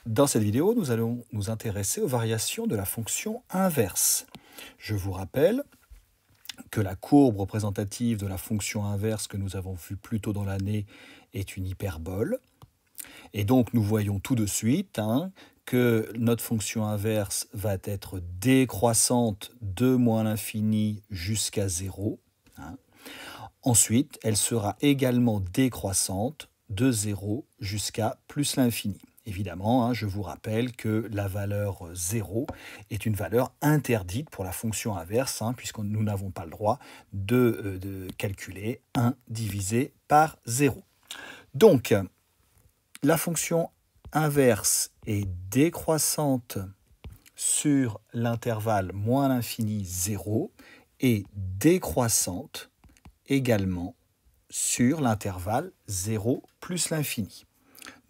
Dans cette vidéo, nous allons nous intéresser aux variations de la fonction inverse. Je vous rappelle que la courbe représentative de la fonction inverse que nous avons vue plus tôt dans l'année est une hyperbole. Et donc nous voyons tout de suite que notre fonction inverse va être décroissante de moins l'infini jusqu'à 0. Ensuite, elle sera également décroissante de 0 jusqu'à plus l'infini. Évidemment, je vous rappelle que la valeur 0 est une valeur interdite pour la fonction inverse, puisque nous n'avons pas le droit de calculer 1 divisé par 0. Donc, la fonction inverse est décroissante sur l'intervalle moins l'infini 0 et décroissante également sur l'intervalle 0 plus l'infini.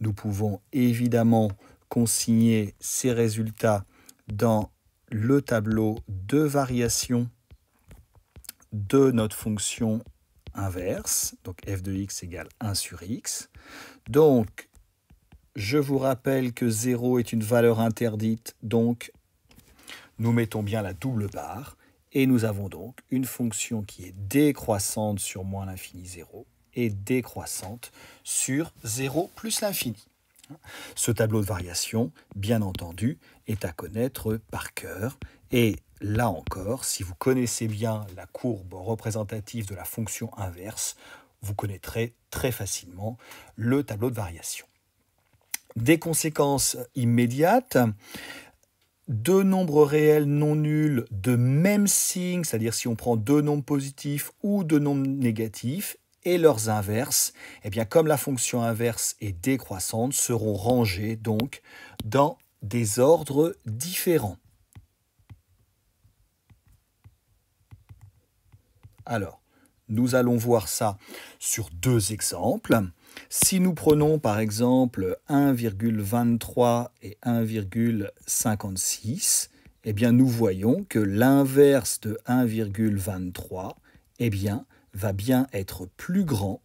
Nous pouvons évidemment consigner ces résultats dans le tableau de variation de notre fonction inverse, donc f de x égale 1 sur x. Donc, je vous rappelle que 0 est une valeur interdite, donc nous mettons bien la double barre, et nous avons donc une fonction qui est décroissante sur moins l'infini 0 et décroissante sur 0 plus l'infini. Ce tableau de variation, bien entendu, est à connaître par cœur. Et là encore, si vous connaissez bien la courbe représentative de la fonction inverse, vous connaîtrez très facilement le tableau de variation. Des conséquences immédiates. Deux nombres réels non nuls de même signe, c'est-à-dire si on prend deux nombres positifs ou deux nombres négatifs, et leurs inverses, comme la fonction inverse est décroissante, seront rangés donc dans des ordres différents. Alors, nous allons voir ça sur deux exemples. Si nous prenons par exemple 1,23 et 1,56, nous voyons que l'inverse de 1,23 va bien être plus grand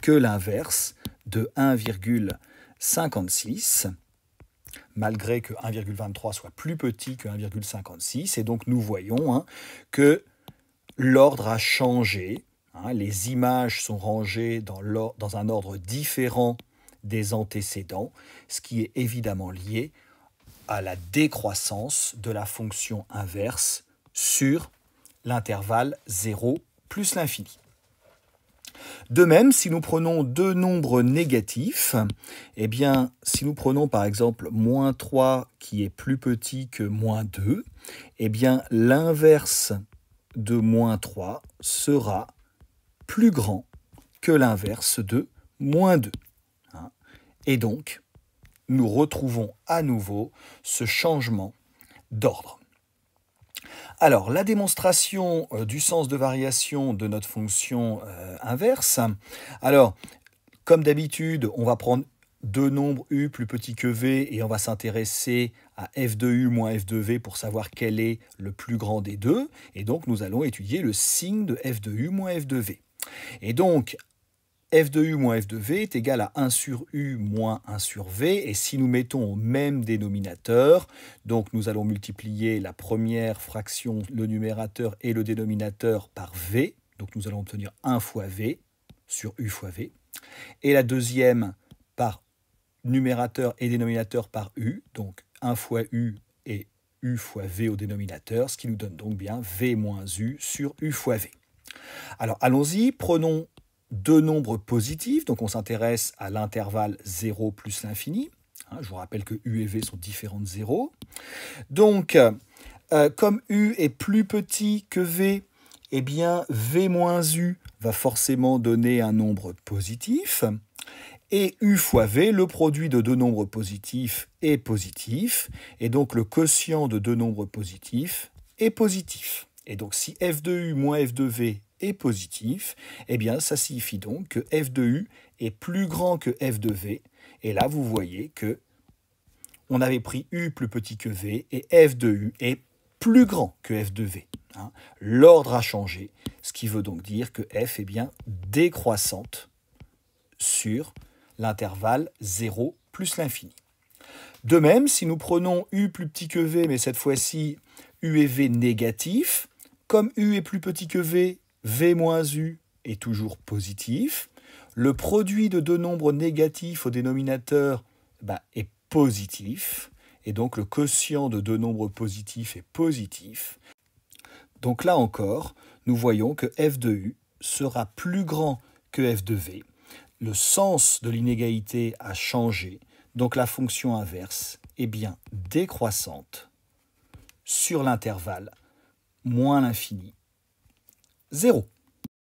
que l'inverse de 1,56, malgré que 1,23 soit plus petit que 1,56. Et donc nous voyons que l'ordre a changé. Les images sont rangées dans un ordre différent des antécédents, ce qui est évidemment lié à la décroissance de la fonction inverse sur l'intervalle 0 plus l'infini. De même, si nous prenons deux nombres négatifs, si nous prenons par exemple moins 3 qui est plus petit que moins 2, l'inverse de moins 3 sera plus grand que l'inverse de moins 2. Et donc, nous retrouvons à nouveau ce changement d'ordre. Alors, la démonstration du sens de variation de notre fonction inverse. Alors, comme d'habitude, on va prendre deux nombres u plus petits que v et on va s'intéresser à f de u moins f de v pour savoir quel est le plus grand des deux. Et donc, nous allons étudier le signe de f de u moins f de v. Et donc, f de u moins f de v est égal à 1 sur u moins 1 sur v. Et si nous mettons au même dénominateur, donc nous allons multiplier la première fraction, le numérateur et le dénominateur par v. Donc nous allons obtenir 1 fois v sur u fois v. Et la deuxième par numérateur et dénominateur par u. Donc 1 fois u et u fois v au dénominateur, ce qui nous donne donc bien v moins u sur u fois v. Alors allons-y, prenons deux nombres positifs, donc on s'intéresse à l'intervalle 0 plus l'infini. Je vous rappelle que u et v sont différents de 0. Donc, comme u est plus petit que v, v moins u va forcément donner un nombre positif. Et u fois v, le produit de deux nombres positifs est positif. Et donc le quotient de deux nombres positifs est positif. Et donc si f de u moins f de v est positif, ça signifie donc que f de u est plus grand que f de v. Et là, vous voyez que on avait pris u plus petit que v et f de u est plus grand que f de v. L'ordre a changé, ce qui veut donc dire que f est bien décroissante sur l'intervalle 0 plus l'infini. De même, si nous prenons U plus petit que V, mais cette fois-ci U et V négatifs, comme U est plus petit que V, V moins U est toujours positif. Le produit de deux nombres négatifs au dénominateur est positif. Et donc le quotient de deux nombres positifs est positif. Donc là encore, nous voyons que f de U sera plus grand que f de V. Le sens de l'inégalité a changé. Donc la fonction inverse est bien décroissante sur l'intervalle moins l'infini 0.